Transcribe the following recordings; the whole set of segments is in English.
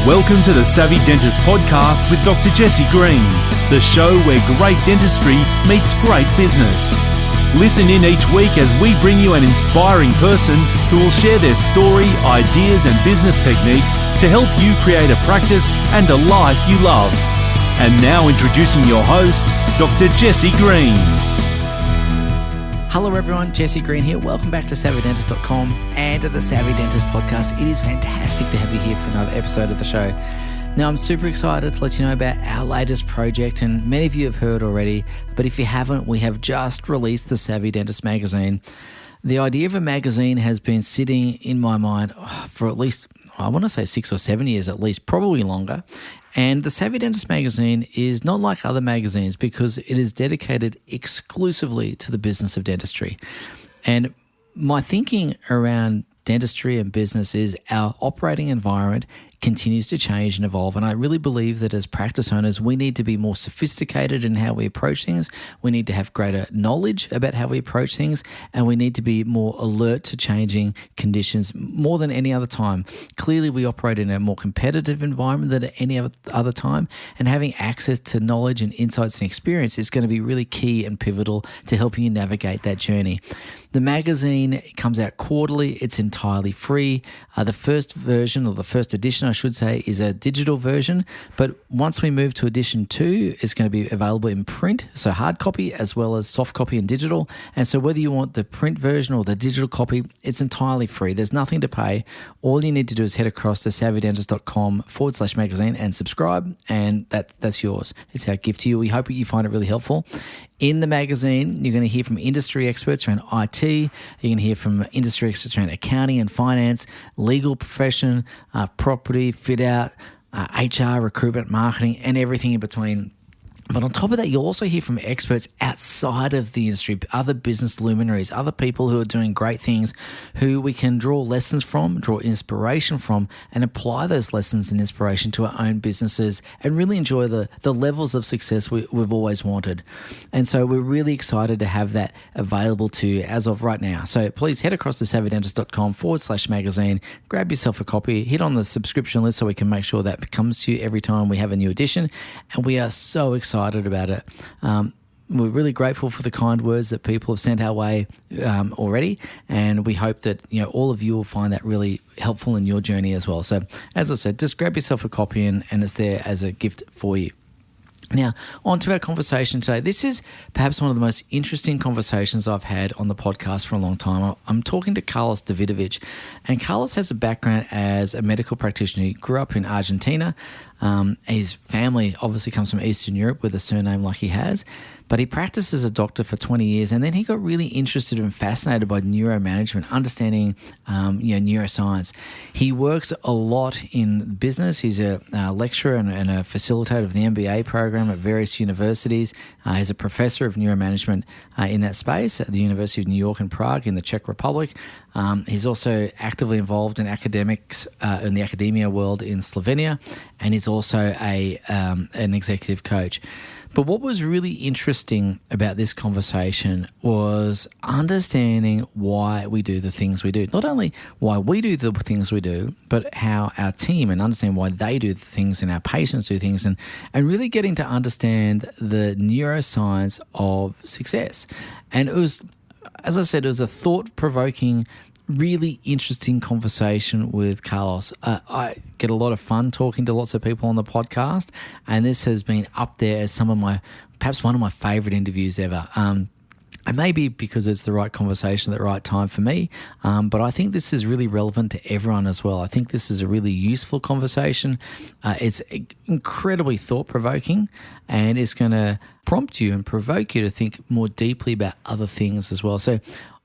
Welcome to the Savvy Dentist podcast with Dr. Jesse Green, the show where great dentistry meets great business. Listen in each week as we bring you an inspiring person who will share their story, ideas and business techniques to help you create a practice and a life you love. And now introducing your host, Dr. Jesse Green. Hello everyone, Jesse Green here. Welcome back to SavvyDentist.com and to the Savvy Dentist podcast. It is fantastic to have you here for another episode of the show. Now, I'm super excited to let you know about our latest project, and many of you have heard already, but if you haven't, we have just released the Savvy Dentist magazine. The idea of a magazine has been sitting in my mind for at least, I want to say 6 or 7 years at least, probably longer. And the Savvy Dentist magazine is not like other magazines because it is dedicated exclusively to the business of dentistry. And my thinking around dentistry and business is our operating environment continues to change and evolve. And I really believe that as practice owners, we need to be more sophisticated in how we approach things. We need to have greater knowledge about how we approach things, and we need to be more alert to changing conditions more than any other time. Clearly, we operate in a more competitive environment than at any other time, and having access to knowledge and insights and experience is going to be really key and pivotal to helping you navigate that journey. The magazine comes out quarterly. It's entirely free. The first version, or the first edition, I should say, is a digital version. But once we move to edition 2, it's going to be available in print, so hard copy as well as soft copy and digital. And so whether you want the print version or the digital copy, it's entirely free. There's nothing to pay. All you need to do is head across to savvydentist.com/magazine and subscribe, and that's yours. It's our gift to you. We hope you find it really helpful. In the magazine, you're going to hear from industry experts around IT. You're going to hear from industry experts around accounting and finance, legal profession, property, fit out, HR, recruitment, marketing, and everything in between. But on top of that, you'll also hear from experts outside of the industry, other business luminaries, other people who are doing great things, who we can draw lessons from, draw inspiration from, and apply those lessons and inspiration to our own businesses and really enjoy the levels of success we've always wanted. And so we're really excited to have that available to you as of right now. So please head across to savvydentist.com/magazine, grab yourself a copy, hit on the subscription list so we can make sure that comes to you every time we have a new edition. And we are so excited about it. We're really grateful for the kind words that people have sent our way already, and we hope that all of you will find that really helpful in your journey as well. So as I said, just grab yourself a copy and it's there as a gift for you. Now, on to our conversation today. This is perhaps one of the most interesting conversations I've had on the podcast for a long time. I'm talking to Carlos Davidovich, and Carlos has a background as a medical practitioner. He grew up in Argentina. His family obviously comes from Eastern Europe with a surname like he has, but he practiced as a doctor for 20 years, and then he got really interested and fascinated by neuromanagement, understanding neuroscience. He works a lot in business. He's a lecturer and a facilitator of the MBA program at various universities. He's a professor of neuromanagement in that space at the University of New York and Prague in the Czech Republic. He's also actively involved in academics in the academia world in Slovenia, and he's also an executive coach. But what was really interesting about this conversation was understanding why we do the things we do. Not only why we do the things we do, but how our team, and understand why they do the things and our patients do things, and really getting to understand the neuroscience of success. And it was, as I said, it was a thought-provoking, really interesting conversation with Carlos. I get a lot of fun talking to lots of people on the podcast, and this has been up there as perhaps one of my favorite interviews ever. And maybe because it's the right conversation at the right time for me, but I think this is really relevant to everyone as well. I think this is a really useful conversation. It's incredibly thought-provoking, and it's going to prompt you and provoke you to think more deeply about other things as well. So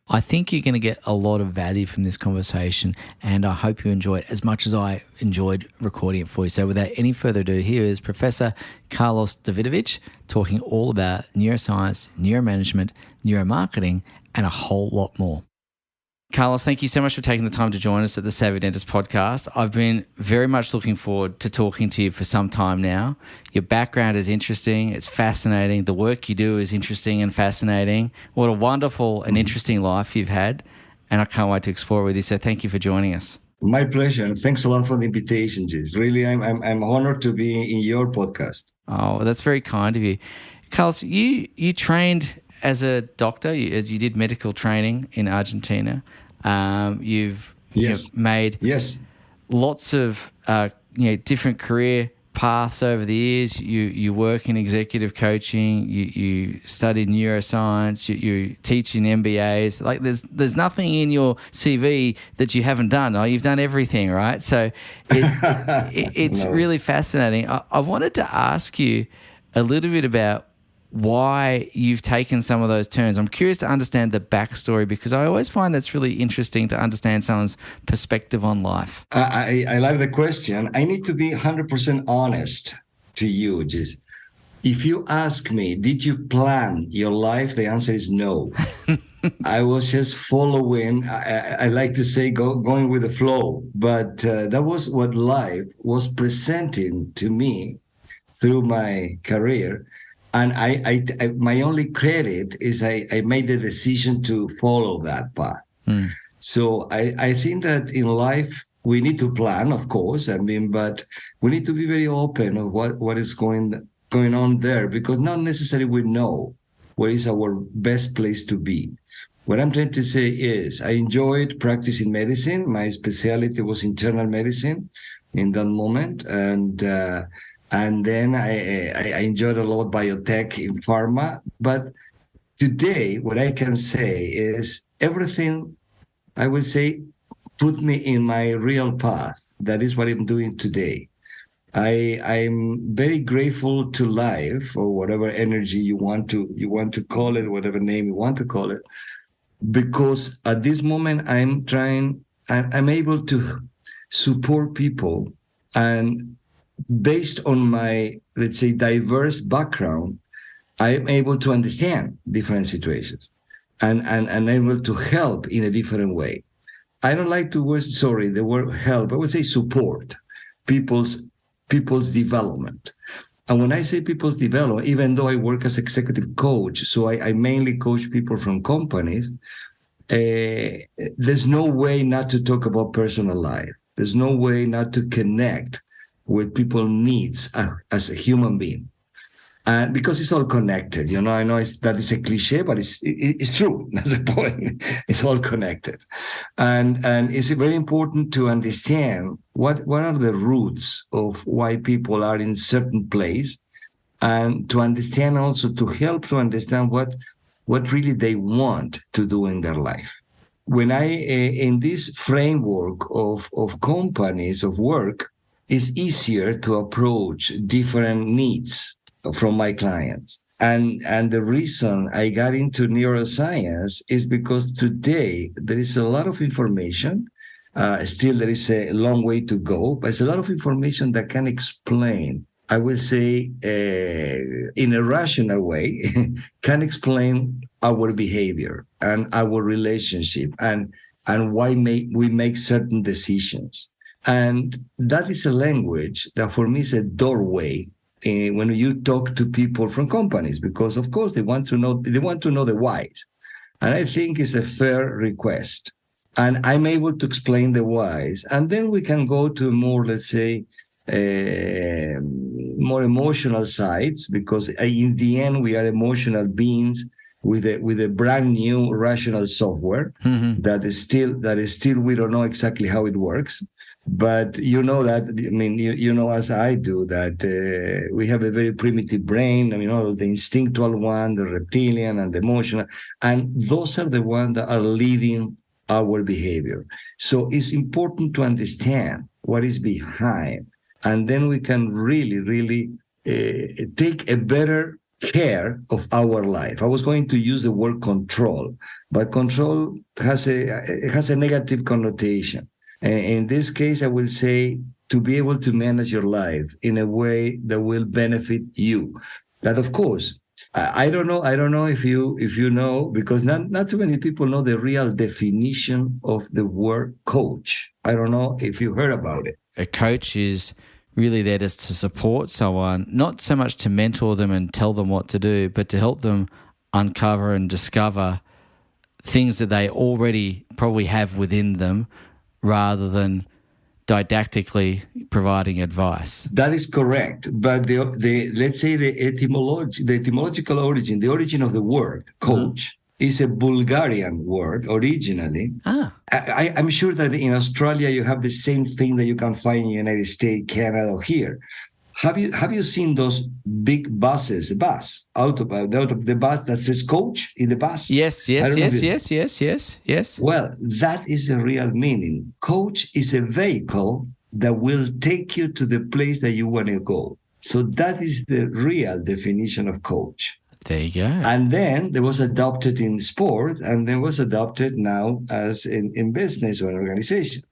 I think you're going to get a lot of value from this conversation, and I hope you enjoy it as much as I enjoyed recording it for you. So without any further ado, here is Professor Carlos Davidovich talking all about neuroscience, neuromanagement, neuromarketing, and a whole lot more. Carlos, thank you so much for taking the time to join us at the Savvy Dentist podcast. I've been very much looking forward to talking to you for some time now. Your background is interesting. It's fascinating. The work you do is interesting and fascinating. What a wonderful and interesting life you've had, and I can't wait to explore it with you. So thank you for joining us. My pleasure, and thanks a lot for the invitation, Jess. Really, I'm honored to be in your podcast. Oh, that's very kind of you. Carlos, you trained as a doctor. You did medical training in Argentina. You've made lots of different career paths over the years. You work in executive coaching. You studied neuroscience. You teach in MBAs. Like there's nothing in your CV that you haven't done. Oh, you've done everything, right? So it's really fascinating. I wanted to ask you a little bit about why you've taken some of those turns. I'm curious to understand the backstory, because I always find that's really interesting to understand someone's perspective on life. I love the question. I need to be 100% honest to you, Jess. If you ask me, did you plan your life? The answer is no. I was just following, I like to say, going with the flow. But that was what life was presenting to me through my career. And I my only credit is I made the decision to follow that path. So I think that in life we need to plan, of course. But we need to be very open of what is going on there, because not necessarily we know where is our best place to be. What I'm trying to say is I enjoyed practicing medicine. My specialty was internal medicine in that moment, and then I enjoyed a lot biotech in pharma. But today, what I can say is everything, I would say, put me in my real path. That is what I'm doing today. I'm very grateful to life, or whatever energy you want to call it, whatever name you want to call it, because at this moment I'm able to support people, and based on my, let's say, diverse background, I'm able to understand different situations and able to help in a different way. I don't like the word help. I would say support people's development. And when I say people's development, even though I work as executive coach, so I mainly coach people from companies, there's no way not to talk about personal life. There's no way not to connect with people's needs as a human being, because it's all connected. I know that is a cliche, but it's true. That's the point. It's all connected, and it's very important to understand what are the roots of why people are in certain place, and to understand also to help to understand what really they want to do in their life. When in this framework of companies of work, it's easier to approach different needs from my clients. And the reason I got into neuroscience is because today there is a lot of information. Still, there is a long way to go, but it's a lot of information that can explain, I will say, in a rational way, can explain our behavior and our relationship and why we make certain decisions. And that is a language that for me is a doorway when you talk to people from companies, because of course they want to know the whys. And I think it's a fair request. And I'm able to explain the whys. And then we can go to more, let's say, more emotional sides, because in the end we are emotional beings with a brand new rational software that is still we don't know exactly how it works. But as I do, that we have a very primitive brain. The instinctual one, the reptilian, and the emotional, and those are the ones that are leading our behavior. So it's important to understand what is behind, and then we can really, really take a better care of our life. I was going to use the word control, but control has a negative connotation. In this case, I will say to be able to manage your life in a way that will benefit you. That, of course, I don't know if you know, because not too many people know the real definition of the word coach. I don't know if you heard about it. A coach is really there just to support someone, not so much to mentor them and tell them what to do, but to help them uncover and discover things that they already probably have within them, rather than didactically providing advice. That is correct. But the let's say the etymological origin, the origin of the word coach is a Bulgarian word originally. I'm sure that in Australia you have the same thing that you can find in the United States, Canada, or here. Have you seen those big buses, the bus, out of the bus that says coach in the bus? Yes. Well, that is the real meaning. Coach is a vehicle that will take you to the place that you want to go. So that is the real definition of coach. There you go. And then there was adopted in sport, and then was adopted now as in business or an organization.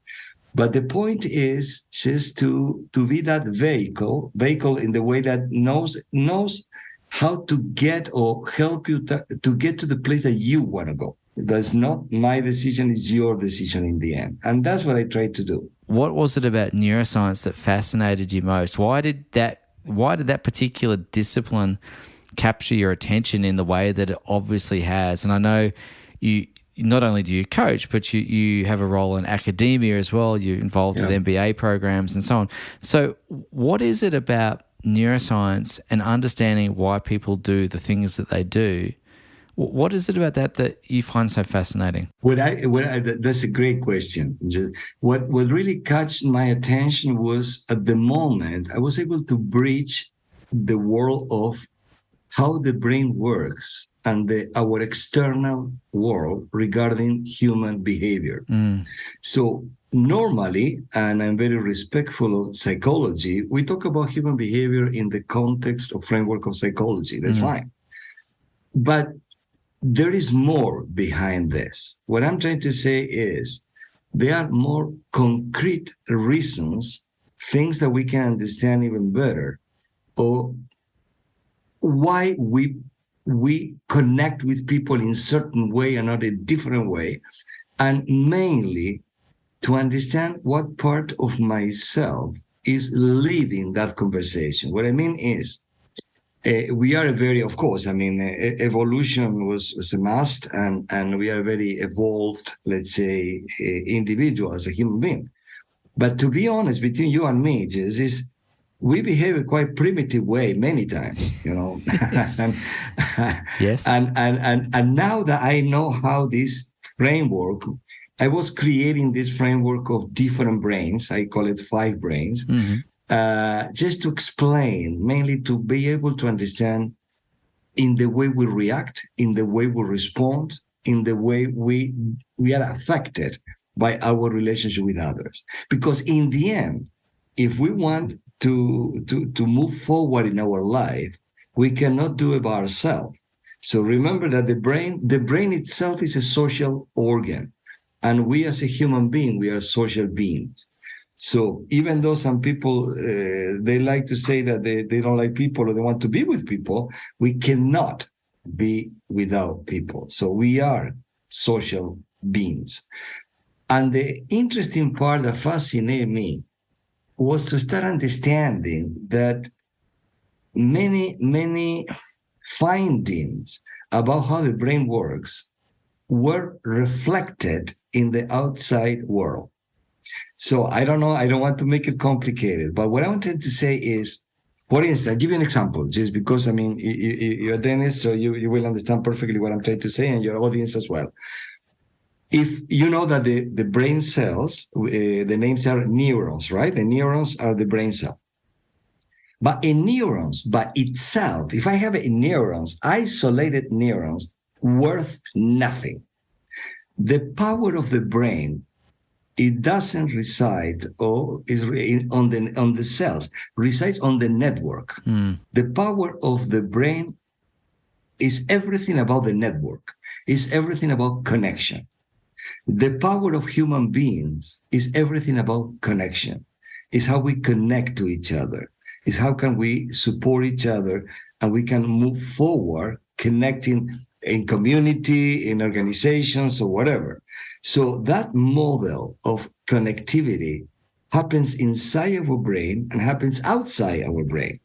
But the point is just to be that vehicle in the way that knows how to get or help you to get to the place that you want to go. That's not my decision, it's your decision in the end. And that's what I try to do. What was it about neuroscience that fascinated you most? Why did that particular discipline capture your attention in the way that it obviously has? And I know you not only do you coach, but you have a role in academia as well. You're involved with MBA programs and so on. So what is it about neuroscience and understanding why people do the things that they do? What is it about that you find so fascinating? That's a great question. What really caught my attention was at the moment I was able to bridge the world of how the brain works and our external world regarding human behavior. So normally, and I'm very respectful of psychology, we talk about human behavior in the context of framework of psychology. That's fine. But there is more behind this. What I'm trying to say is there are more concrete reasons, things that we can understand even better, or why we connect with people in certain way and not a different way, and mainly to understand what part of myself is leading that conversation. What I mean is, we are evolution was a must, and we are a very evolved, let's say, individual as a human being. But to be honest, between you and me, we behave a quite primitive way many times, Yes. Yes. And now that I know how this framework, I was creating this framework of different brains. I call it 5 brains, just to explain, mainly to be able to understand in the way we react, in the way we respond, in the way we are affected by our relationship with others. Because in the end, if we want to move forward in our life, we cannot do it by ourselves. So remember that the brain itself is a social organ, and we as a human being, we are social beings. So even though some people, they like to say that they don't like people or they want to be with people, we cannot be without people. So we are social beings. And the interesting part that fascinated me was to start understanding that many findings about how the brain works were reflected in the outside world. So I don't know, I don't want to make it complicated, but what I wanted to say is, for instance, I'll give you an example, just because, you're a dentist, so you will understand perfectly what I'm trying to say, and your audience as well. If you know that the brain cells, the names are neurons, right? The neurons are the brain cell. But in neurons by itself, if I have isolated neurons, worth nothing. The power of the brain, it doesn't reside or is on the cells, resides on the network. The power of the brain is everything about the network, is everything about connection. The power of human beings is everything about connection. It's how we connect to each other. It's how can we support each other, and we can move forward connecting in community, in organizations, or whatever. So that model of connectivity happens inside our brain and happens outside our brain.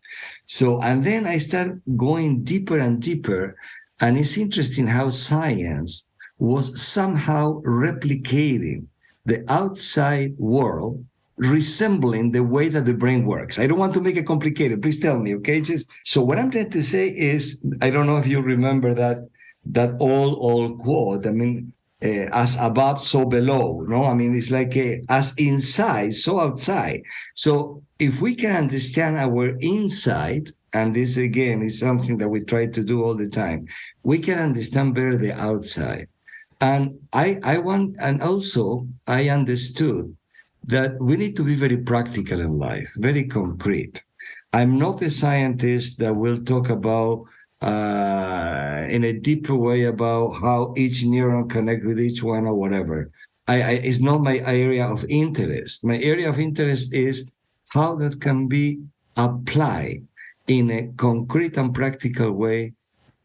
So, and then I start going deeper and deeper, and it's interesting how science was somehow replicating the outside world resembling the way that the brain works. I don't want to make it complicated. Please tell me, okay? So what I'm trying to say is, I don't know if you remember that old quote. I mean, as above, so below. No, I mean, it's like as inside, so outside. So if we can understand our inside, and this again is something that we try to do all the time, we can understand better the outside. And I understood that we need to be very practical in life, very concrete. I'm not a scientist that will talk about in a deeper way about how each neuron connects with each one or whatever. It's not my area of interest. My area of interest is how that can be applied in a concrete and practical way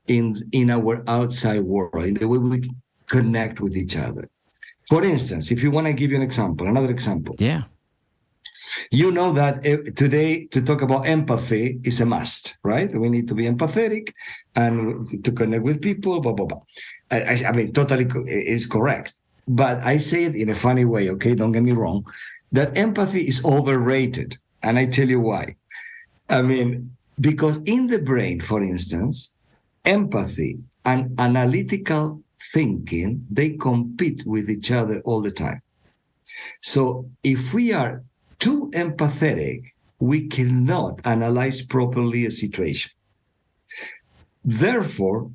in our outside world, in the way we connect with each other. For instance, if you want to give you another example. Yeah. You know that today to talk about empathy is a must, right? We need to be empathetic and to connect with people, blah, blah, blah. I mean, totally is correct. But I say it in a funny way, okay? Don't get me wrong, that empathy is overrated. And I tell you why. I mean, because in the brain, for instance, empathy and analytical thinking, they compete with each other all the time. So if we are too empathetic, we cannot analyze properly a situation. Therefore,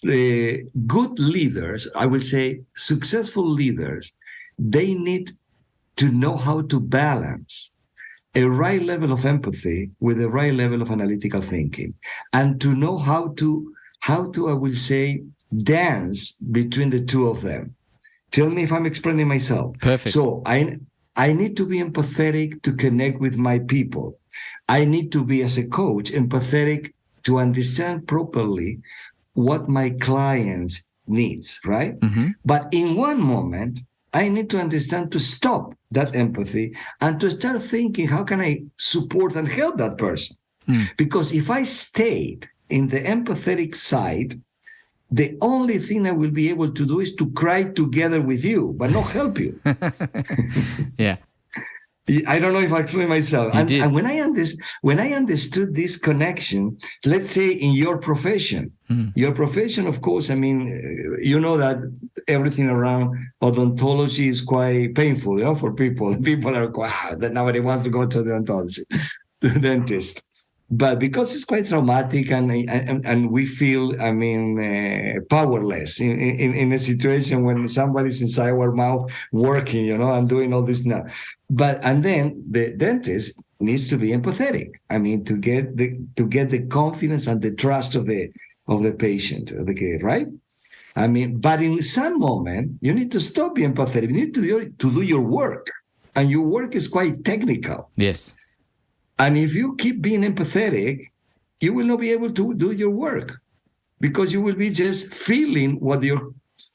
good leaders, I will say successful leaders, they need to know how to balance a right level of empathy with a right level of analytical thinking, and to know how to I will say, dance between the two of them. Tell me if I'm explaining myself. Perfect. So I need to be empathetic to connect with my people. I need to be, as a coach, empathetic to understand properly what my clients needs, right? Mm-hmm. But in one moment, I need to understand to stop that empathy and to start thinking, how can I support and help that person? Because if I stayed in the empathetic side, the only thing I will be able to do is to cry together with you, but not help you. Yeah. I don't know if I explained myself. And when I understood this connection, let's say in your profession, of course, I mean, you know that everything around odontology is quite painful, for people. People are that nobody wants to go to the the dentist. But because it's quite traumatic and we feel, powerless in a situation when somebody's inside our mouth working, and doing all this now. And then the dentist needs to be empathetic. I mean, to get the confidence and the trust of the patient, right? I mean, but in some moment, you need to stop being empathetic. You need to do your work. And your work is quite technical. Yes. And if you keep being empathetic, you will not be able to do your work because you will be just feeling what your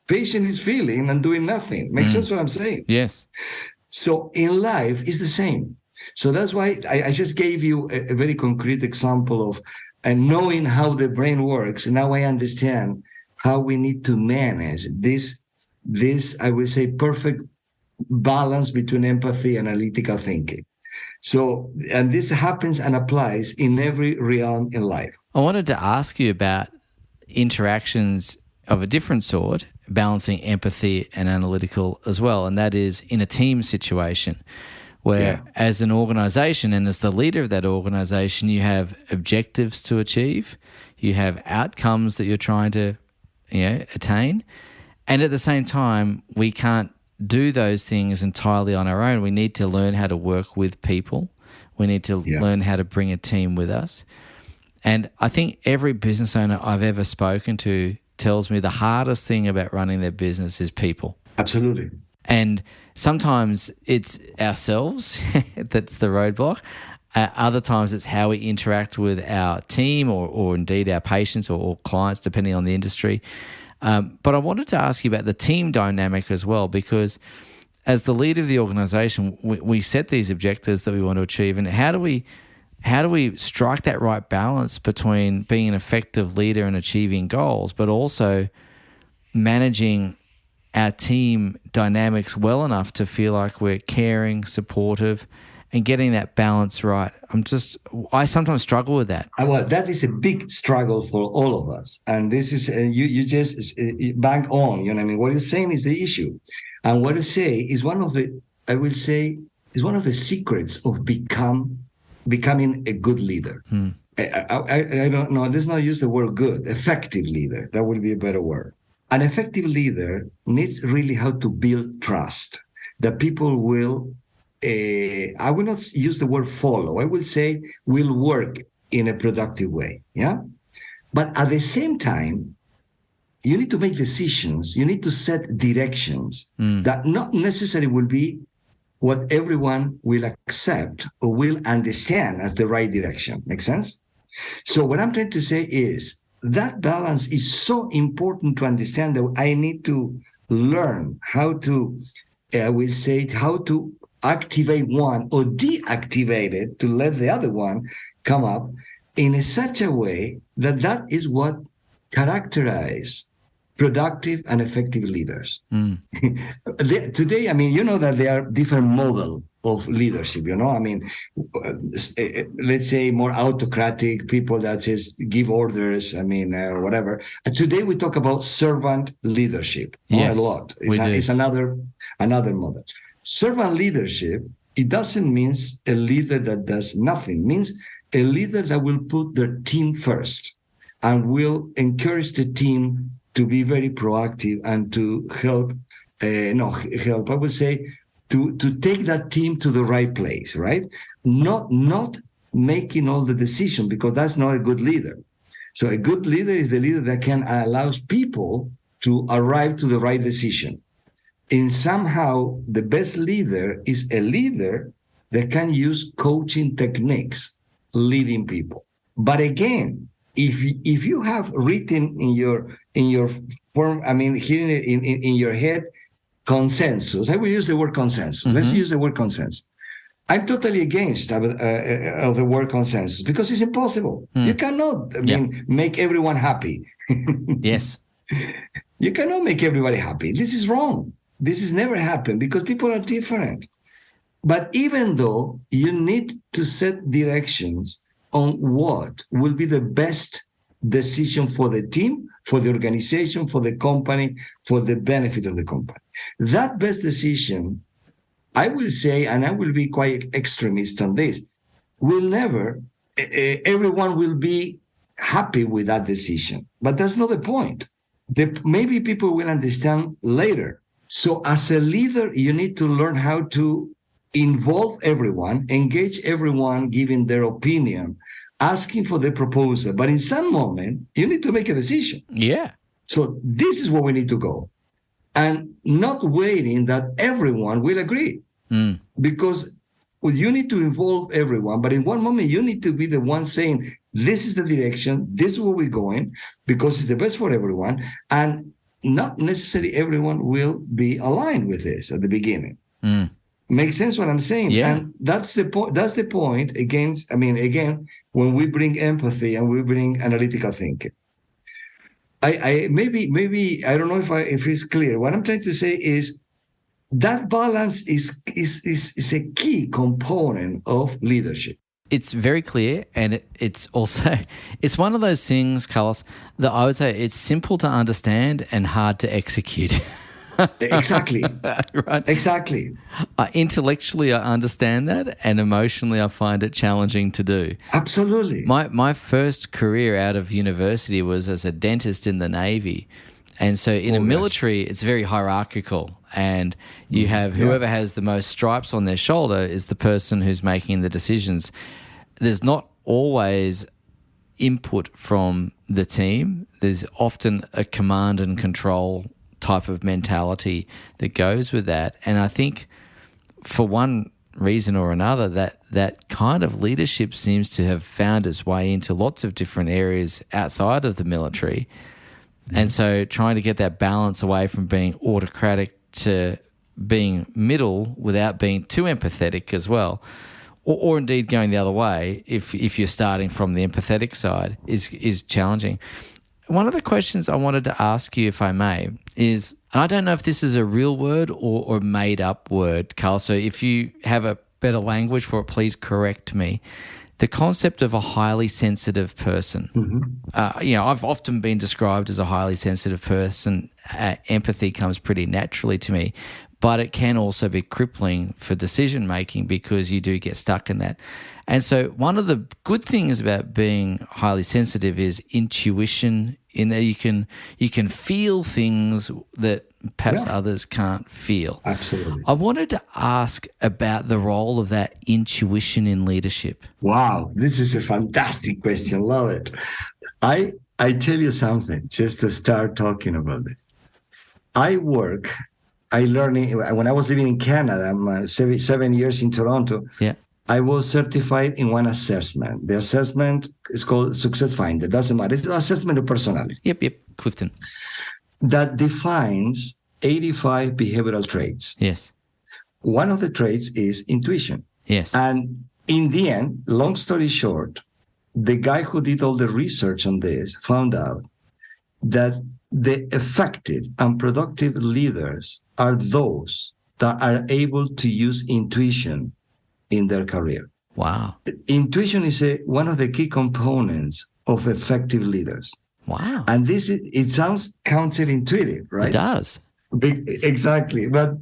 patient is feeling and doing nothing. Makes sense what I'm saying? Yes. So in life, it's the same. So that's why I just gave you a very concrete example of knowing how the brain works. Now I understand how we need to manage this, I would say, perfect balance between empathy and analytical thinking. So, and this happens and applies in every realm in life. I wanted to ask you about interactions of a different sort, balancing empathy and analytical as well, and that is in a team situation where as an organization and as the leader of that organization, you have objectives to achieve, you have outcomes that you're trying to attain, and at the same time, we can't do those things entirely on our own. We need to learn how to work with people. We need to learn how to bring a team with us. And I think every business owner I've ever spoken to tells me the hardest thing about running their business is people. Absolutely. And sometimes it's ourselves that's the roadblock. Other times it's how we interact with our team or indeed our patients or clients, depending on the industry. But I wanted to ask you about the team dynamic as well, because as the leader of the organization, we set these objectives that we want to achieve, and how do we strike that right balance between being an effective leader and achieving goals, but also managing our team dynamics well enough to feel like we're caring, supportive, and getting that balance right. I sometimes struggle with that. Well, that is a big struggle for all of us. And this is, you just bang on, you know what I mean? What you're saying is the issue. And what you say is one of the secrets of becoming a good leader. I don't know, let's not use the word good, effective leader. That would be a better word. An effective leader needs really how to build trust, that people will, I will not use the word follow. I will say will work in a productive way. Yeah. But at the same time, you need to make decisions. You need to set directions that not necessarily will be what everyone will accept or will understand as the right direction. Make sense? So what I'm trying to say is that balance is so important to understand that I need to learn how to, how to activate one or deactivate it to let the other one come up in such a way that is what characterizes productive and effective leaders. Today, I mean, you know that there are different models of leadership, you know, I mean, let's say more autocratic people that just give orders, I mean, whatever. Today we talk about servant leadership. Yes, a lot. It's another model. Servant leadership, it doesn't mean a leader that does nothing. It means a leader that will put their team first and will encourage the team to be very proactive and to help, I would say, to take that team to the right place, right? Not making all the decision, because that's not a good leader. So a good leader is the leader that can allow people to arrive to the right decision. And somehow the best leader is a leader that can use coaching techniques, leading people. But again, if you have written in your form, I mean, here in your head, consensus. I will use the word consensus. Let's use the word consensus. I'm totally against of the word consensus because it's impossible. You cannot, make everyone happy. Yes. You cannot make everybody happy. This is wrong. This has never happened because people are different. But even though you need to set directions on what will be the best decision for the team, for the organization, for the company, for the benefit of the company. That best decision, I will say, and I will be quite extremist on this, will never, everyone will be happy with that decision. But that's not the point. Maybe people will understand later. So as a leader, you need to learn how to involve everyone, engage everyone, giving their opinion, asking for the proposal. But in some moment, you need to make a decision. Yeah. So this is where we need to go. And not waiting that everyone will agree. Because you need to involve everyone. But in one moment, you need to be the one saying, this is the direction, this is where we're going, because it's the best for everyone. And not necessarily everyone will be aligned with this at the beginning. Makes sense what I'm saying? Yeah. And that's the point. That's the point again, when we bring empathy and we bring analytical thinking. I maybe I don't know if it's clear. What I'm trying to say is that balance is a key component of leadership. It's very clear, and it's also it's one of those things, Carlos, that I would say it's simple to understand and hard to execute. Exactly. Right. Exactly. Intellectually, I understand that, and emotionally, I find it challenging to do. Absolutely. My first career out of university was as a dentist in the Navy, and so in a military, it's very hierarchical, and you have whoever has the most stripes on their shoulder is the person who's making the decisions. There's not always input from the team. There's often a command and control type of mentality that goes with that. And I think for one reason or another, that kind of leadership seems to have found its way into lots of different areas outside of the military. And so trying to get that balance away from being autocratic to being middle without being too empathetic as well, or indeed going the other way if you're starting from the empathetic side is challenging. one of the questions I wanted to ask you, if I may, is, and I don't know if this is a real word or a made-up word, Carl, so if you have a better language for it, please correct me. The concept of a highly sensitive person. Mm-hmm. I've often been described as a highly sensitive person. Empathy comes pretty naturally to me, but it can also be crippling for decision-making because you do get stuck in that. And so one of the good things about being highly sensitive is intuition, in that you can feel things that perhaps others can't feel. Absolutely. I wanted to ask about the role of that intuition in leadership. Wow, this is a fantastic question. Love it. I tell you something, just to start talking about it. I learned when I was living in Canada. I'm 7 years in Toronto. Yeah. I was certified in one assessment. The assessment is called Success Finder. Doesn't matter. It's an assessment of personality. Yep. Clifton. That defines 85 behavioral traits. Yes. One of the traits is intuition. Yes. And in the end, long story short, the guy who did all the research on this found out that the effective and productive leaders are those that are able to use intuition in their career. Wow. Intuition is one of the key components of effective leaders. Wow. And it sounds counterintuitive, right? It does. Exactly. But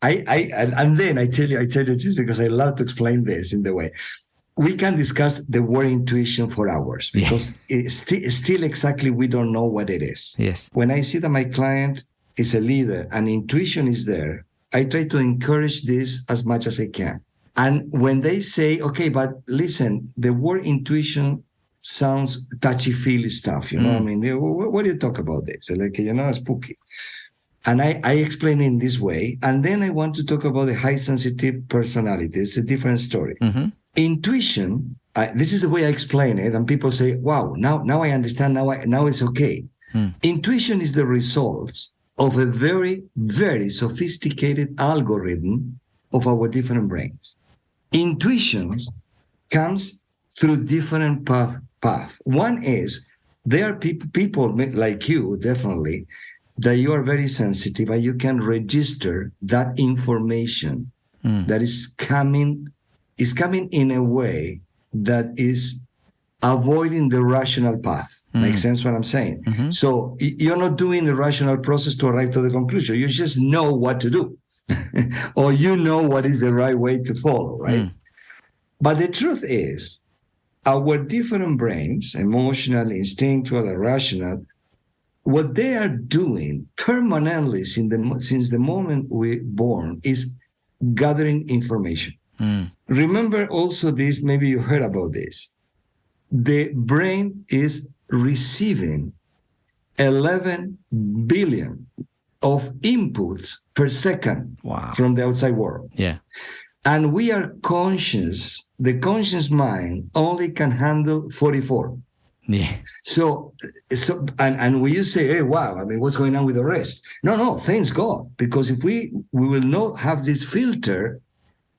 and then I tell you just because I love to explain this in the way. We can discuss the word intuition for hours because it's still exactly we don't know what it is. Yes. When I see that my client is a leader and intuition is there, I try to encourage this as much as I can. And when they say, okay, but listen, the word intuition sounds touchy-feely stuff, you know? I mean, what do you talk about this? Like, spooky. And I explain in this way. And then I want to talk about the high sensitive personality. It's a different story. Mm-hmm. Intuition, this is the way I explain it. And people say, wow, now I understand. Now it's okay. Intuition is the result of a very, very sophisticated algorithm of our different brains. Intuition comes through different path. One is there are people like you, definitely, that you are very sensitive and you can register that information that is coming in a way that is avoiding the rational path. Makes sense what I'm saying? Mm-hmm. So you're not doing the rational process to arrive to the conclusion. You just know what to do. Or you know what is the right way to follow, right? But the truth is, our different brains, emotional, instinctual, and rational, what they are doing permanently since the moment we're born is gathering information. Remember also this, maybe you heard about this. The brain is receiving 11 billion of inputs per second from the outside world. Yeah. And we are conscious, the conscious mind only can handle 44. Yeah. So and when you say, hey, wow, I mean, what's going on with the rest? No, thanks God. Because if we will not have this filter,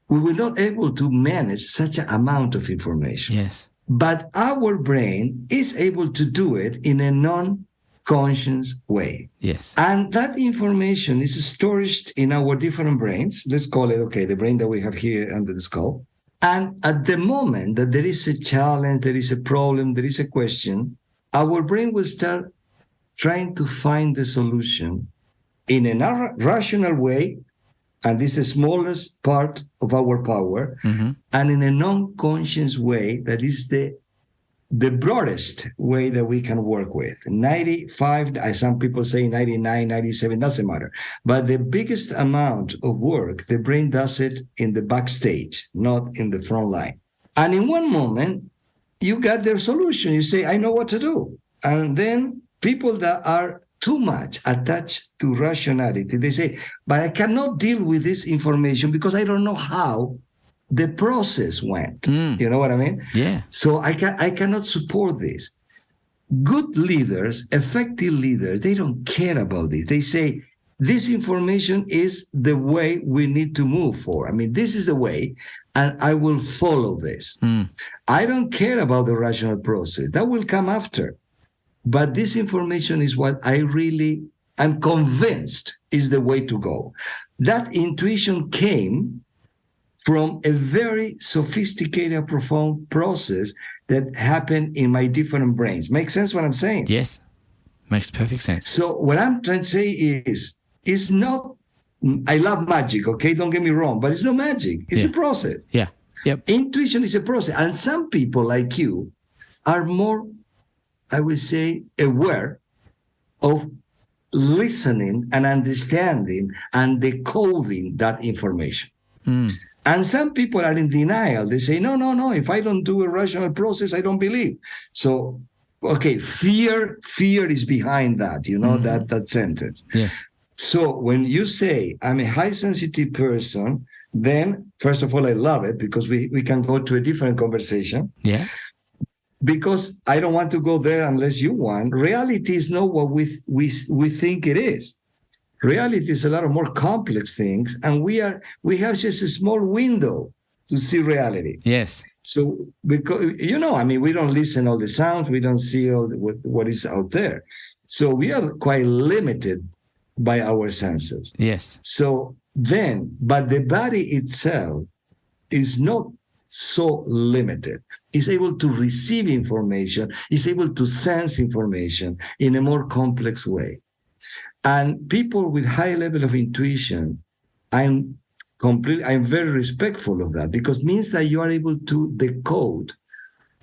we will not able to manage such an amount of information. Yes. But our brain is able to do it in a non-conscious way. Yes. And that information is stored in our different brains. Let's call it, the brain that we have here under the skull. And at the moment that there is a challenge, there is a problem, there is a question, our brain will start trying to find the solution in a rational way, and this is the smallest part of our power, and in a non-conscious way that is the broadest way that we can work with. 95, some people say 99, 97, doesn't matter. But the biggest amount of work, the brain does it in the backstage, not in the front line. And in one moment, you got their solution. You say, I know what to do. And then people that are too much attached to rationality, they say, but I cannot deal with this information because I don't know how the process went. You know what I mean? Yeah. So I cannot support this. Good leaders, effective leaders, they don't care about this. They say, this information is the way we need to move forward. I mean, this is the way, and I will follow this. I don't care about the rational process. That will come after. But this information is what I'm convinced is the way to go. That intuition came from a very sophisticated, profound process that happened in my different brains. Make sense what I'm saying? Yes, makes perfect sense. So what I'm trying to say is, it's not, I love magic, okay? Don't get me wrong, but it's not magic. It's a process. Yeah. Yep. Intuition is a process. And some people like you are more, I would say, aware of listening and understanding and decoding that information. And some people are in denial. They say, no, if I don't do a rational process, I don't believe. So, okay, fear is behind that, that sentence. Yes. So when you say, I'm a high sensitive person, then first of all, I love it because we can go to a different conversation. Yeah. Because I don't want to go there unless you want. Reality is not what we think it is. Reality is a lot of more complex things, and we have just a small window to see reality. Yes. So because we don't listen all the sounds, we don't see all what is out there. So we are quite limited by our senses. Yes. So then, but the body itself is not so limited. It's able to receive information, it's able to sense information in a more complex way. And people with high level of intuition, I'm very respectful of that, because it means that you are able to decode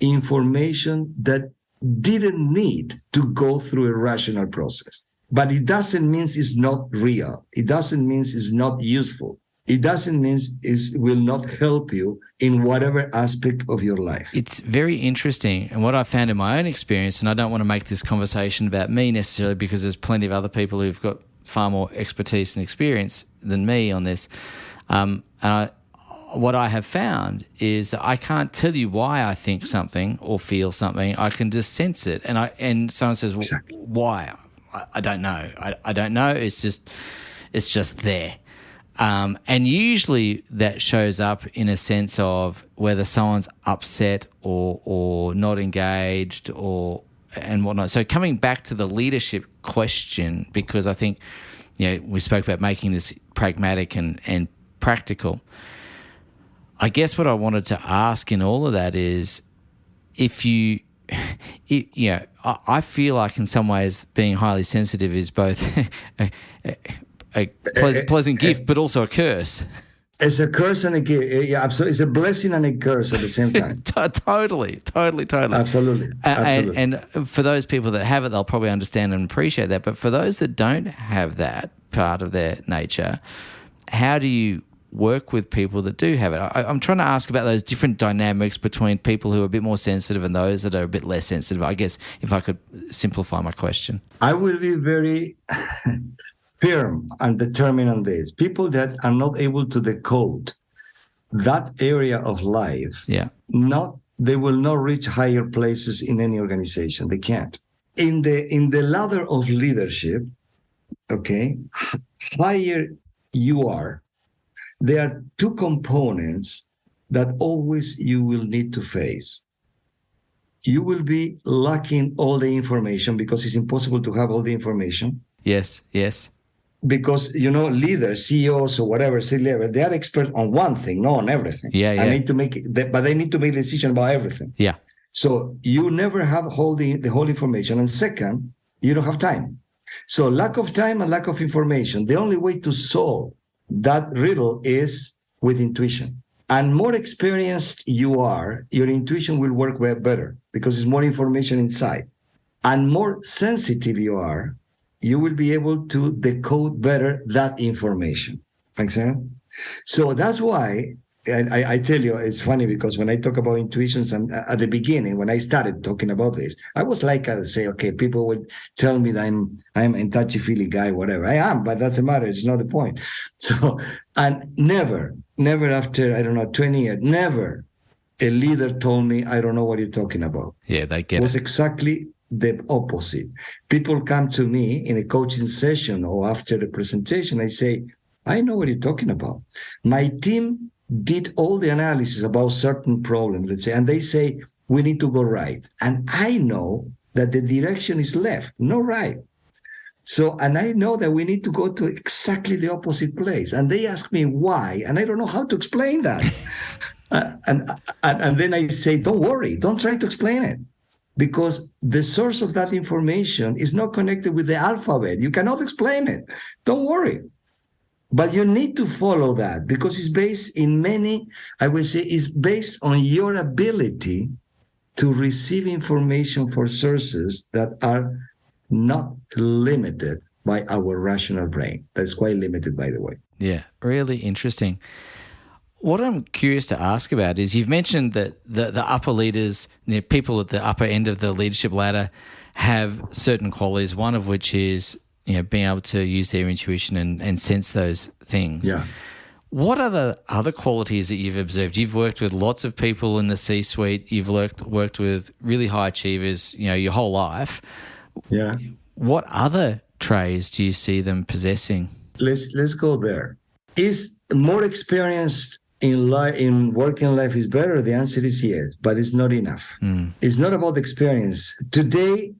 information that didn't need to go through a rational process. But it doesn't mean it's not real. It doesn't mean it's not useful. It doesn't mean it will not help you in whatever aspect of your life. It's very interesting. And what I found in my own experience, and I don't want to make this conversation about me necessarily, because there's plenty of other people who've got far more expertise and experience than me on this. What I have found is that I can't tell you why I think something or feel something. I can just sense it. And someone says, well, exactly. Why? I don't know. I don't know. It's just there. And usually that shows up in a sense of whether someone's upset or not engaged and whatnot. So coming back to the leadership question, because I think, we spoke about making this pragmatic and practical. I guess what I wanted to ask in all of that is, I feel like in some ways being highly sensitive is both a pleasant gift, but also a curse. It's a curse and a gift. Yeah, absolutely. It's a blessing and a curse at the same time. Totally. Absolutely. And for those people that have it, they'll probably understand and appreciate that. But for those that don't have that part of their nature, how do you work with people that do have it? I'm trying to ask about those different dynamics between people who are a bit more sensitive and those that are a bit less sensitive. I guess if I could simplify my question. I will be very firm and determined on this. People that are not able to decode that area of life, they will not reach higher places in any organization. They can't. In the ladder of leadership, higher you are, there are two components that always you will need to face. You will be lacking all the information because it's impossible to have all the information. Yes. Because, leaders, CEOs or whatever, C-level, they are experts on one thing, not on everything. Yeah. But they need to make a decision about everything. Yeah. So you never have the whole information. And second, you don't have time. So lack of time and lack of information, the only way to solve that riddle is with intuition. And more experienced you are, your intuition will work way better because there's more information inside. And more sensitive you are, you will be able to decode better that information. Make sense? So that's why I tell you, it's funny because when I talk about intuitions, and at the beginning, when I started talking about this, I was like, I would say, okay, people would tell me that I'm a touchy-feely guy, whatever. I am, but that's a matter. It's not the point. So, and never after, 20 years, never a leader told me, I don't know what you're talking about. Yeah, they get it. It was exactly the opposite. People come to me in a coaching session or after the presentation, I say, I know what you're talking about. My team did all the analysis about certain problems, let's say, and they say, we need to go right. And I know that the direction is left, not right. So, and I know that we need to go to exactly the opposite place. And they ask me why, and I don't know how to explain that. And then I say, don't worry, don't try to explain it, because the source of that information is not connected with the alphabet. You cannot explain it. Don't worry. But you need to follow that, because it's based in many, I would say, it's based on your ability to receive information for sources that are not limited by our rational brain. That's quite limited, by the way. Yeah, really interesting. What I'm curious to ask about is, you've mentioned that the upper leaders, people at the upper end of the leadership ladder, have certain qualities, one of which is being able to use their intuition and sense those things. Yeah. What are the other qualities that you've observed? You've worked with lots of people in the C-suite. You've worked with really high achievers, your whole life. Yeah. What other traits do you see them possessing? Let's go there. Is more experienced in working life is better? The answer is yes, but it's not enough. It's not about experience. Today,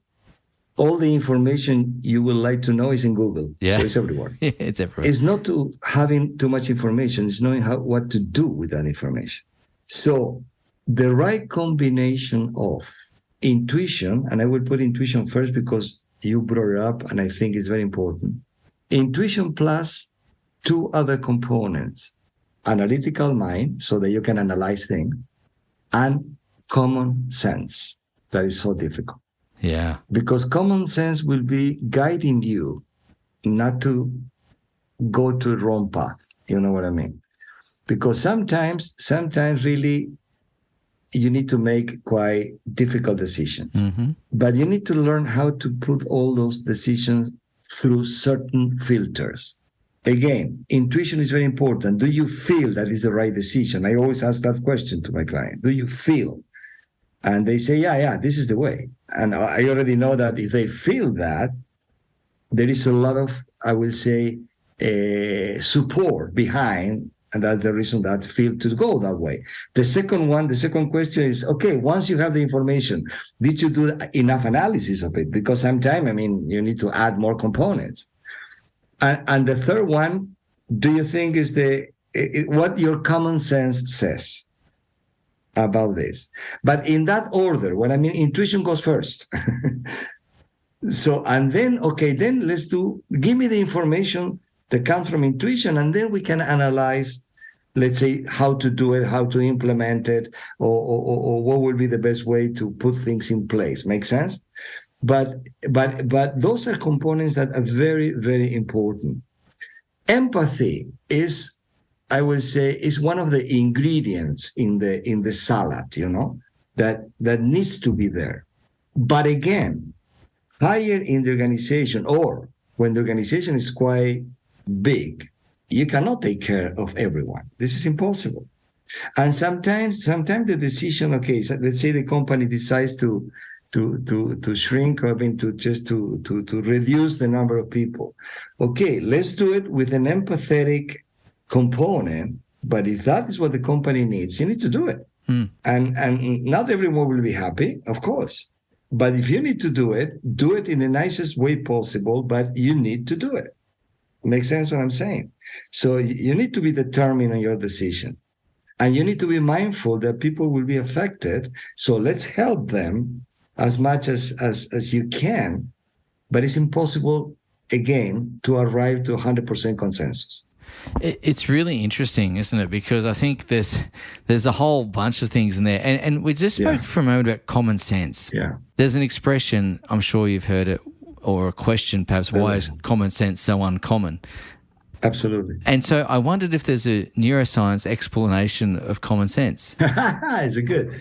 all the information you would like to know is in Google. Yeah. So it's everywhere. It's everywhere. It's not to having too much information. It's knowing what to do with that information. So the right combination of intuition, and I will put intuition first because you brought it up and I think it's very important. Intuition plus two other components: analytical mind, so that you can analyze things, and common sense. That is so difficult. Yeah. Because common sense will be guiding you not to go to the wrong path. You know what I mean? Because sometimes really you need to make quite difficult decisions. Mm-hmm. But you need to learn how to put all those decisions through certain filters. Again, intuition is very important. Do you feel that is the right decision? I always ask that question to my client. Do you feel? And they say, yeah, this is the way. And I already know that if they feel that, there is a lot of, I will say, support behind, and that's the reason that feel to go that way. The second question is, okay, once you have the information, did you do enough analysis of it? Because sometimes, you need to add more components. And the third one, do you think is what your common sense says about this? But in that order, intuition goes first. So, and then, okay, then give me the information that comes from intuition, and then we can analyze, let's say, how to do it, how to implement it, or what will be the best way to put things in place. Make sense? But those are components that are very, very important. Empathy is, I will say, is one of the ingredients in the salad, that needs to be there. But again, higher in the organization, or when the organization is quite big, you cannot take care of everyone. This is impossible. And sometimes the decision, okay, so let's say the company decides to shrink, or to reduce the number of people. Okay, let's do it with an empathetic component. But if that is what the company needs, you need to do it. And not everyone will be happy, of course. But if you need to do it in the nicest way possible, but you need to do it. Makes sense what I'm saying? So you need to be determined in your decision. And you need to be mindful that people will be affected. So let's help them as much as you can. But it's impossible, again, to arrive to 100% consensus. It's really interesting, isn't it? Because I think there's a whole bunch of things in there. And we just spoke for a moment about common sense. Yeah. There's an expression, I'm sure you've heard it, or a question perhaps, why is common sense so uncommon? Absolutely. And so I wondered if there's a neuroscience explanation of common sense. It's a good.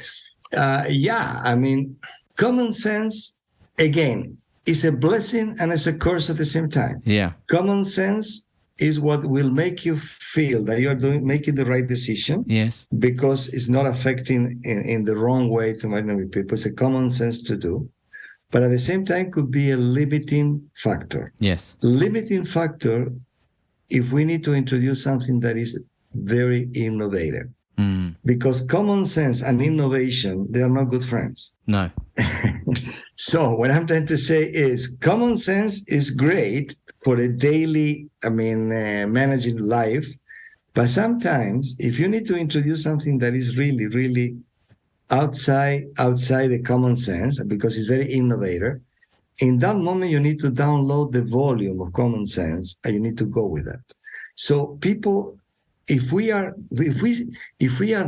Common sense, again, is a blessing and it's a curse at the same time. Yeah. Common sense is what will make you feel that you are making the right decision. Yes. Because it's not affecting in the wrong way to many people. It's a common sense to do. But at the same time, could be a limiting factor. Yes. Limiting factor if we need to introduce something that is very innovative. Because common sense and innovation, they are not good friends. No. So what I'm trying to say is common sense is great for a daily, managing life. But sometimes if you need to introduce something that is really, really outside the common sense, because it's very innovative, in that moment you need to download the volume of common sense and you need to go with that. So people, if we are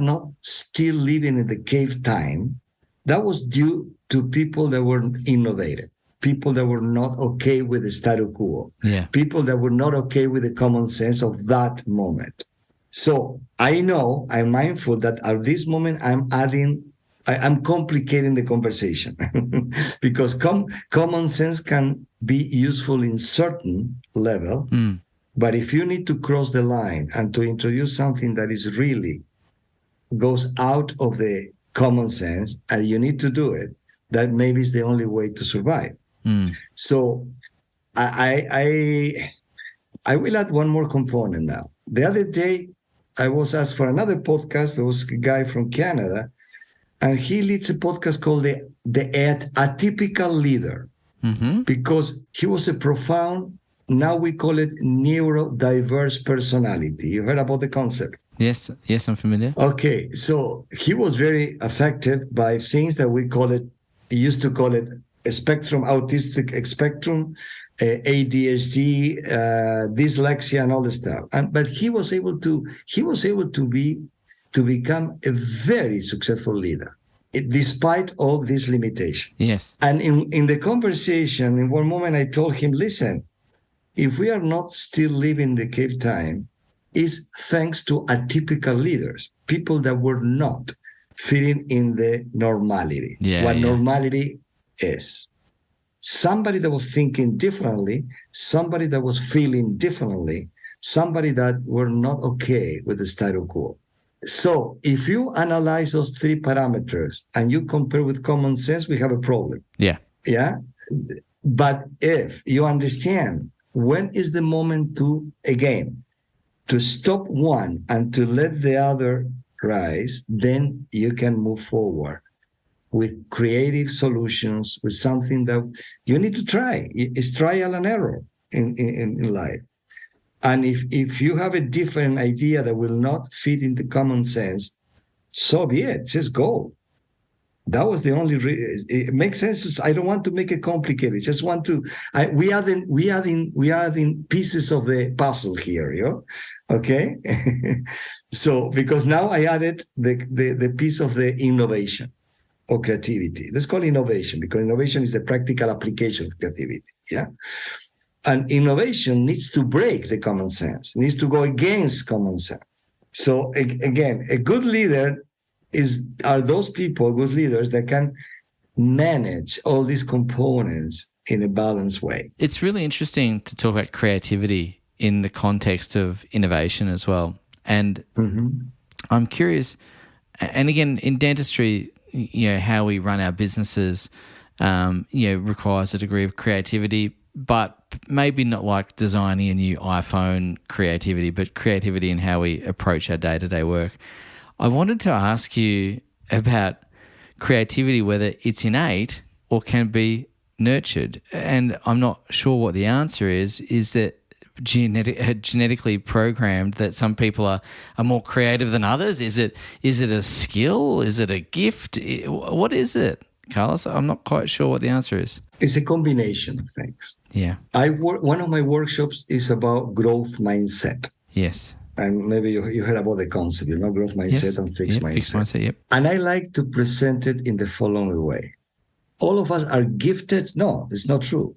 not still living in the cave time, that was due to people that were innovative, people that were not okay with the status quo, people that were not okay with the common sense of that moment. So I'm mindful that at this moment I'm complicating the conversation because common sense can be useful in certain level, but if you need to cross the line and to introduce something that is really goes out of the common sense and you need to do it, that maybe is the only way to survive. So I will add one more component now. The other day, I was asked for another podcast. There was a guy from Canada, and he leads a podcast called the Atypical Leader, because he was a profound, now we call it neurodiverse personality. You heard about the concept? Yes, I'm familiar. Okay, so he was very affected by things that we used to call it a spectrum, autistic spectrum, ADHD, dyslexia, and all this stuff. But he was able to become a very successful leader, despite all this limitation. Yes. And in the conversation, in one moment, I told him, listen, if we are not still living the cave time, is thanks to atypical leaders, people that were not fitting in the normality. Normality is. Somebody that was thinking differently, somebody that was feeling differently, somebody that were not okay with the status quo. So if you analyze those three parameters and you compare with common sense, we have a problem. Yeah. But if you understand when is the moment to stop one and to let the other rise, then you can move forward with creative solutions, with something that you need to try. It's trial and error in life. And if you have a different idea that will not fit into common sense, so be it. Just go. That was the only reason. It makes sense. I don't want to make it complicated. Just want to. We are in pieces of the puzzle here. Okay. So because now I added the piece of the innovation or creativity. Let's call it innovation, because innovation is the practical application of creativity. Yeah. And innovation needs to break the common sense, needs to go against common sense. So again, a good leader are those people, good leaders, that can manage all these components in a balanced way. It's really interesting to talk about creativity in the context of innovation as well. And I'm curious, and again, in dentistry, how we run our businesses, requires a degree of creativity, but maybe not like designing a new iPhone creativity, but creativity in how we approach our day-to-day work. I wanted to ask you about creativity, whether it's innate or can be nurtured. And I'm not sure what the answer is. Is that genetically programmed that some people are more creative than others? Is it a skill? Is it a gift? What is it, Carlos? I'm not quite sure what the answer is. It's a combination of things. Yeah. One of my workshops is about growth mindset. Yes. And maybe you heard about the concept, growth mindset and fixed mindset. Fixed mindset, yep. And I like to present it in the following way. All of us are gifted. No, it's not true.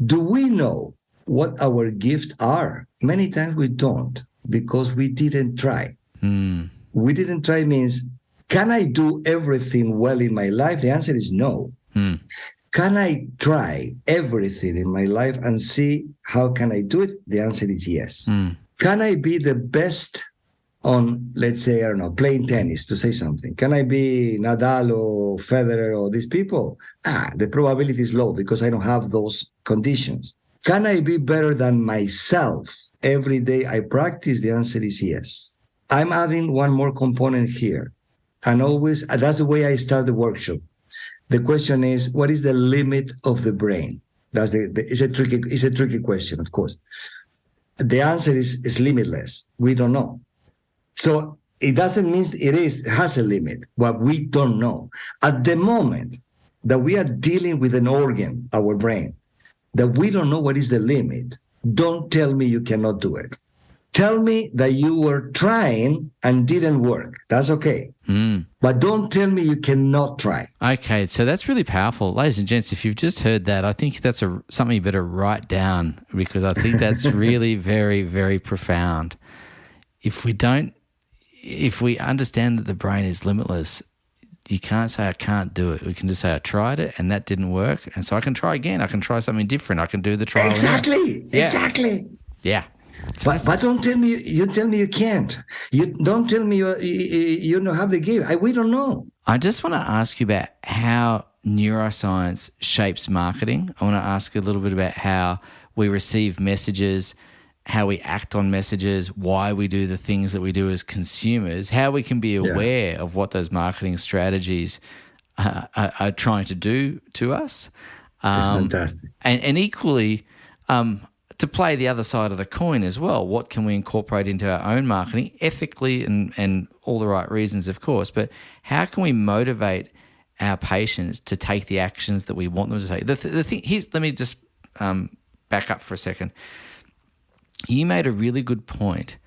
Do we know what our gifts are? Many times we don't, because we didn't try. We didn't try means, can I do everything well in my life? The answer is no. Can I try everything in my life and see how can I do it? The answer is yes. Can I be the best on, let's say, I don't know, playing tennis, to say something? Can I be Nadal or Federer or these people? The probability is low because I don't have those conditions. Can I be better than myself every day I practice? The answer is yes. I'm adding one more component here. And always, that's the way I start the workshop. The question is, what is the limit of the brain? It's a tricky question, of course. The answer is limitless. We don't know. So it doesn't mean it has a limit, but we don't know. At the moment that we are dealing with an organ, our brain, that we don't know what is the limit, don't tell me you cannot do it. Tell me that you were trying and didn't work. That's okay. But don't tell me you cannot try. Okay, so that's really powerful. Ladies and gents, if you've just heard that, I think that's something you better write down, because I think that's really very, very profound. If we understand that the brain is limitless, you can't say I can't do it. We can just say I tried it and that didn't work, and so I can try again. I can try something different. I can do the trial. Exactly. Yeah. So but don't tell me you can't. You don't tell me you don't have the gift. We don't know. I just want to ask you about how neuroscience shapes marketing. I want to ask a little bit about how we receive messages, how we act on messages, why we do the things that we do as consumers, how we can be aware of what those marketing strategies are trying to do to us. It's fantastic. And equally, to play the other side of the coin as well, what can we incorporate into our own marketing ethically and all the right reasons, of course, but how can we motivate our patients to take the actions that we want them to take? The thing, let me just back up for a second. You made a really good point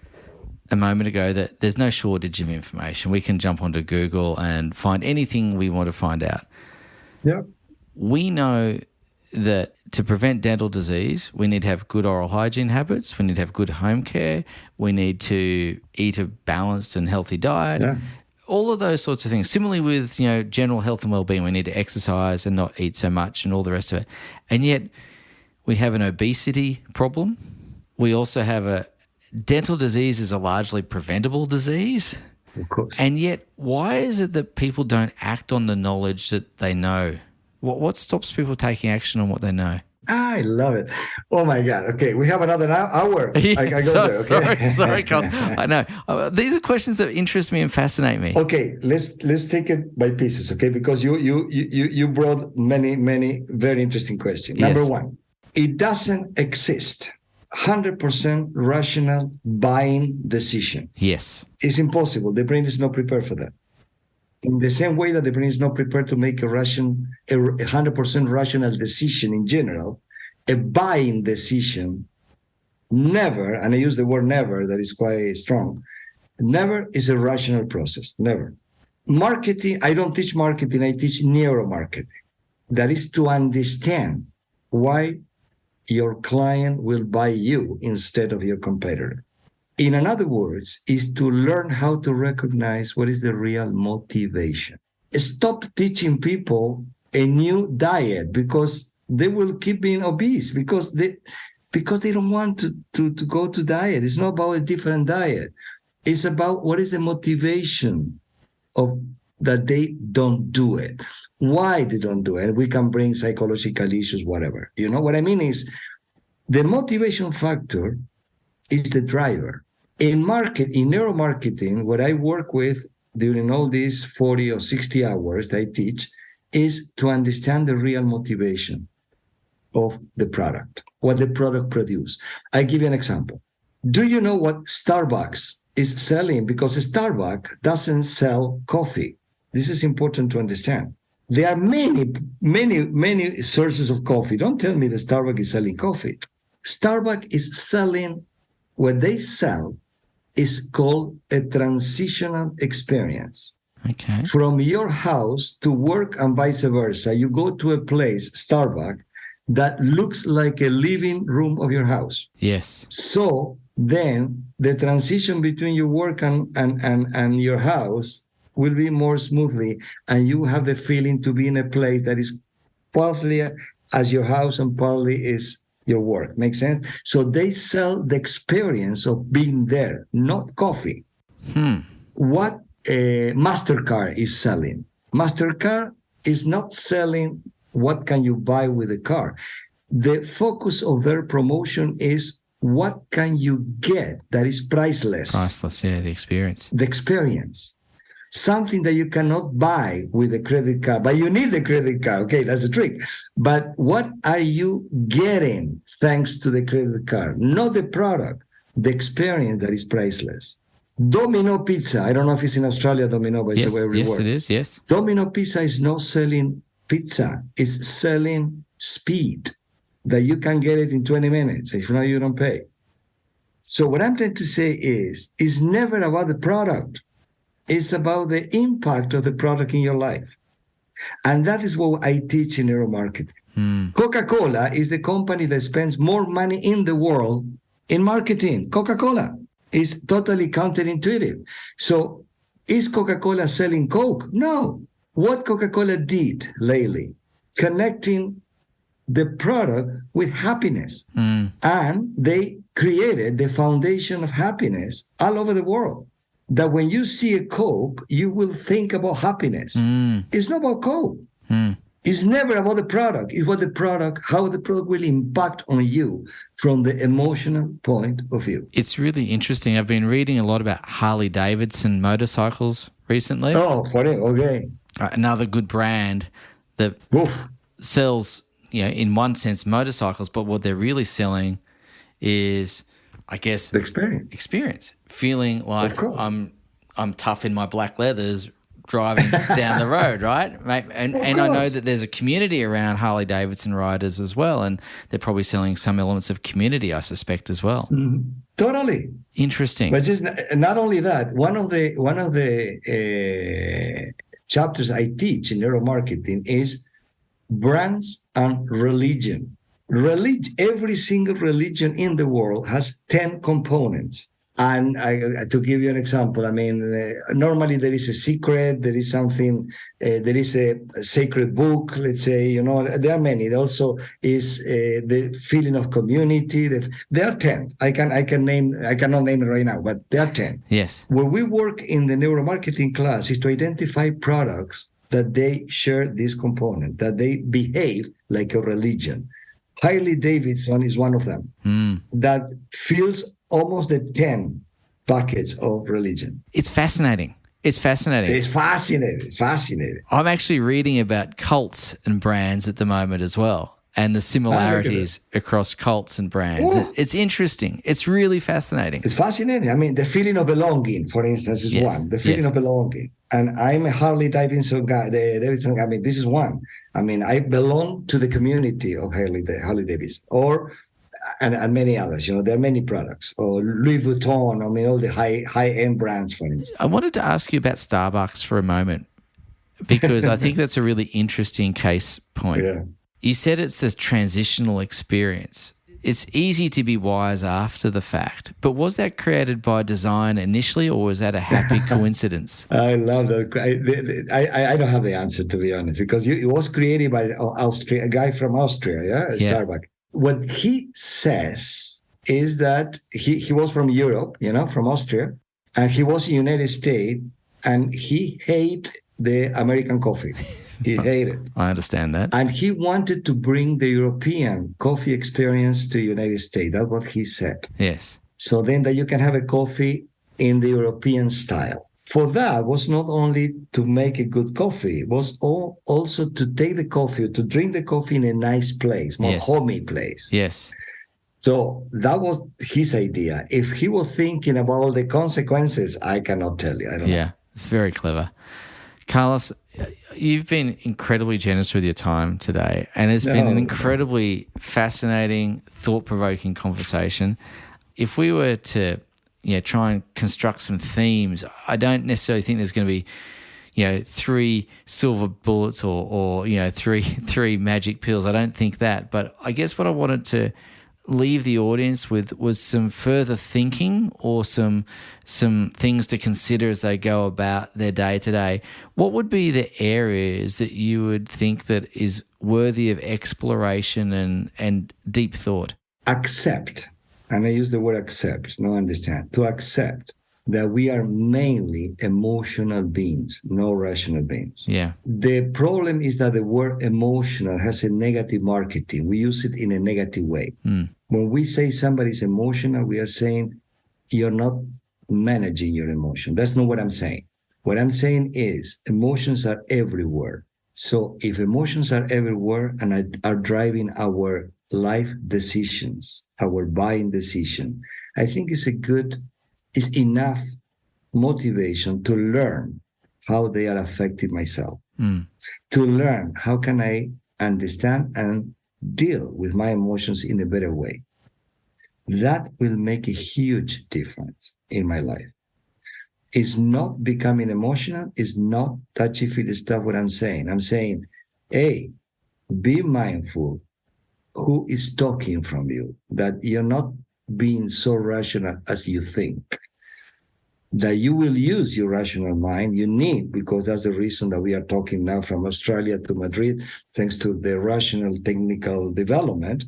a moment ago that there's no shortage of information. We can jump onto Google and find anything we want to find out. Yeah. We know that to prevent dental disease, we need to have good oral hygiene habits. We need to have good home care. We need to eat a balanced and healthy diet. Yeah. All of those sorts of things. Similarly with, general health and well-being, we need to exercise and not eat so much and all the rest of it. And yet we have an obesity problem. We also have dental disease is a largely preventable disease. Of course. And yet why is it that people don't act on the knowledge that they know? What stops people taking action on what they know? I love it. Oh my God. Okay, we have another hour. Yeah, I go there. Okay? Sorry, Carl. I know. These are questions that interest me and fascinate me. Okay, let's take it by pieces, okay? Because you brought many very interesting questions. Yes. Number one, it doesn't exist 100% rational buying decision. Yes. It's impossible. The brain is not prepared for that. In the same way that the brain is not prepared to make a 100% rational decision in general, a buying decision never, and I use the word never, that is quite strong, never is a rational process, never. Marketing, I don't teach marketing, I teach neuromarketing. That is to understand why your client will buy you instead of your competitor. In other words, is to learn how to recognize what is the real motivation. Stop teaching people a new diet because they will keep being obese because they don't want to go to diet. It's not about a different diet. It's about what is the motivation of that they don't do it. Why they don't do it. We can bring psychological issues, whatever. You know what I mean is the motivation factor is the driver. In neuromarketing, what I work with during all these 40 or 60 hours that I teach is to understand the real motivation of the product, what the product produces. I give you an example. Do you know what Starbucks is selling? Because Starbucks doesn't sell coffee. This is important to understand. There are many sources of coffee. Don't tell me that Starbucks is selling coffee. Starbucks is selling, what they sell is called a transitional experience. Okay. From your house to work and vice versa, you go to a place, Starbucks, that looks like a living room of your house. Yes. So then the transition between your work and your house will be more smoothly, and you have the feeling to be in a place that is partly as your house and partly is your work. Makes sense? So they sell the experience of being there, not coffee. What MasterCard is selling. MasterCard is not selling what can you buy with a car. The focus of their promotion is what can you get that is priceless. Priceless, yeah, the experience. The experience. something that you cannot buy with a credit card, but you need the credit card. Okay, that's the trick. But what are you getting thanks to the credit card? Not the product, the experience that is priceless. Domino Pizza, I don't know if it's in Australia, Domino, but it's everywhere. Yes, it is, yes. Domino Pizza is not selling pizza, it's selling speed, that you can get it in 20 minutes. If not, you don't pay. So what I'm trying to say is, it's never about the product. It's about the impact of the product in your life. And that is what I teach in neuromarketing. Coca-Cola is the company that spends more money in the world in marketing. Coca-Cola is totally counterintuitive. So is Coca-Cola selling Coke? No. What Coca-Cola did lately, connecting the product with happiness. And they created the foundation of happiness all over the world. That when you see a Coke, you will think about happiness. It's not about Coke. It's never about the product. It's what the product, how the product will impact on you from the emotional point of view. It's really interesting. I've been reading a lot about Harley Davidson motorcycles recently. Oh, funny. Okay. Another good brand that sells, in one sense, motorcycles, but what they're really selling is, I guess, the experience. Feeling like I'm tough in my black leathers driving down the road, right? And I know that there's a community around Harley Davidson riders as well, and they're probably selling some elements of community, I suspect, as well. Totally interesting. But just not only that, one of the chapters I teach in neuromarketing is brands and religion. Every single religion in the world has 10 components. And to give you an example, normally there is a secret, there is something, there is a sacred book, let's say, there are many. There also is the feeling of community. There are 10. I cannot name it right now, but there are 10. Yes. When we work in the neuromarketing class is to identify products that they share this component, that they behave like a religion. Harley Davidson is one of them that feels almost the 10 buckets of religion. It's fascinating. It's fascinating. I'm actually reading about cults and brands at the moment as well, and the similarities across cults and brands. It's interesting. It's really fascinating. It's fascinating. The feeling of belonging, for instance, is one. The feeling of belonging. And I'm a Harley Davidson guy. This is one. I belong to the community of Harley Davidson, and many others. There are many products, or Louis Vuitton. All the high-end brands, for instance. I wanted to ask you about Starbucks for a moment, because I think that's a really interesting case point. Yeah. You said it's this transitional experience. It's easy to be wise after the fact, but was that created by design initially, or was that a happy coincidence? I love that. I don't have the answer, to be honest, because it was created by a guy from Austria, Starbucks. What he says is that he was from Europe, from Austria, and he was in the United States, and he hated the American coffee. He hated it. I understand that. And he wanted to bring the European coffee experience to the United States. That's what he said. Yes. So then that you can have a coffee in the European style. For that was not only to make a good coffee, it was also to take the coffee, to drink the coffee in a nice place, more homey place. Yes. So that was his idea. If he was thinking about all the consequences, I cannot tell you. I don't know. Yeah, it's very clever. Carlos, you've been incredibly generous with your time today, and it's been an incredibly fascinating, thought-provoking conversation. If we were to try and construct some themes, I don't necessarily think there's going to be 3 silver bullets or three magic pills. I don't think that. But I guess what I wanted to leave the audience with was some further thinking, or some things to consider as they go about their day to day. What would be the areas that you would think that is worthy of exploration and deep thought? Accept, and I use the word accept, no understand, to accept that we are mainly emotional beings, no rational beings. Yeah. The problem is that the word emotional has a negative marketing. We use it in a negative way. When we say somebody's emotional, we are saying you're not managing your emotion. That's not what I'm saying. What I'm saying is emotions are everywhere. So if emotions are everywhere and are driving our life decisions, our buying decision, I think it's enough motivation to learn how they are affecting myself, to learn how can I understand and deal with my emotions in a better way. That will make a huge difference in my life. It's not becoming emotional. It's not touchy-feely stuff what I'm saying. I'm saying, hey, be mindful who is talking from you, that you're not being so rational as you think, that you will use your rational mind. You need, because that's the reason that we are talking now from Australia to Madrid, thanks to the rational technical development.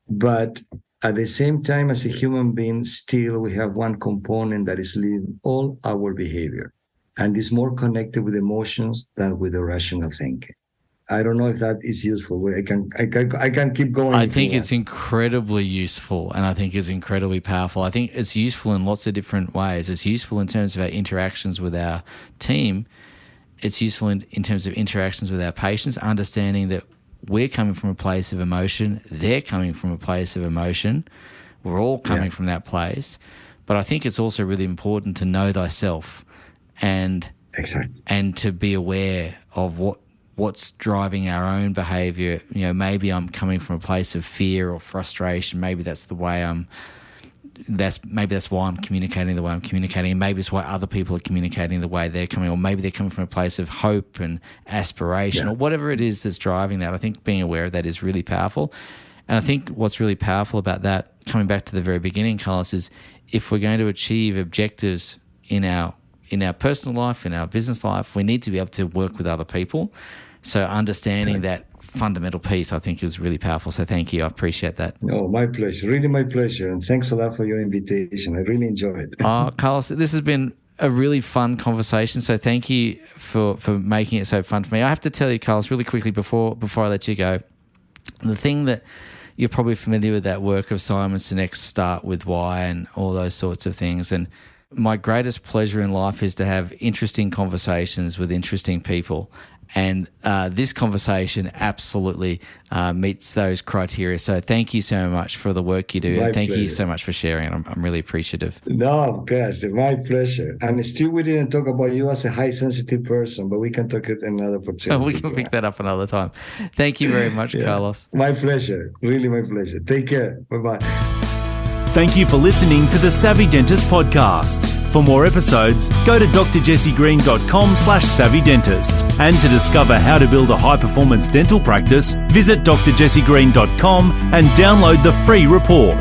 But at the same time, as a human being, still we have one component that is leading all our behavior, and is more connected with emotions than with the rational thinking. I don't know if that is useful. I can keep going. I think it's incredibly useful, and I think it's incredibly powerful. I think it's useful in lots of different ways. It's useful in terms of our interactions with our team. It's useful in terms of interactions with our patients, understanding that we're coming from a place of emotion, they're coming from a place of emotion, we're all coming from that place. But I think it's also really important to know thyself and to be aware of what's driving our own behavior. You know, maybe I'm coming from a place of fear or frustration. Maybe that's the way that's why I'm communicating the way I'm communicating, and maybe it's why other people are communicating the way they're coming, or maybe they're coming from a place of hope and aspiration, or whatever it is that's driving that. I think being aware of that is really powerful. And I think what's really powerful about that, coming back to the very beginning, Carlos, is if we're going to achieve objectives in our personal life, in our business life, we need to be able to work with other people. So understanding that fundamental piece, I think, is really powerful. So thank you. I appreciate that. No, my pleasure. Really my pleasure. And thanks a lot for your invitation. I really enjoyed it. Carlos, this has been a really fun conversation. So thank you for making it so fun for me. I have to tell you, Carlos, really quickly before I let you go, the thing that you're probably familiar with, that work of Simon Sinek's Start With Why and all those sorts of things. And my greatest pleasure in life is to have interesting conversations with interesting people. And this conversation absolutely meets those criteria. So thank you so much for the work you do. And thank you so much for sharing. I'm really appreciative. No, of course. My pleasure. And still we didn't talk about you as a high sensitive person, but we can talk it another opportunity. We can pick that up another time. Thank you very much, Carlos. My pleasure. Really my pleasure. Take care. Bye-bye. Thank you for listening to the Savvy Dentist podcast. For more episodes, go to drjessegreen.com/savvydentist. And to discover how to build a high-performance dental practice, visit drjessegreen.com and download the free report.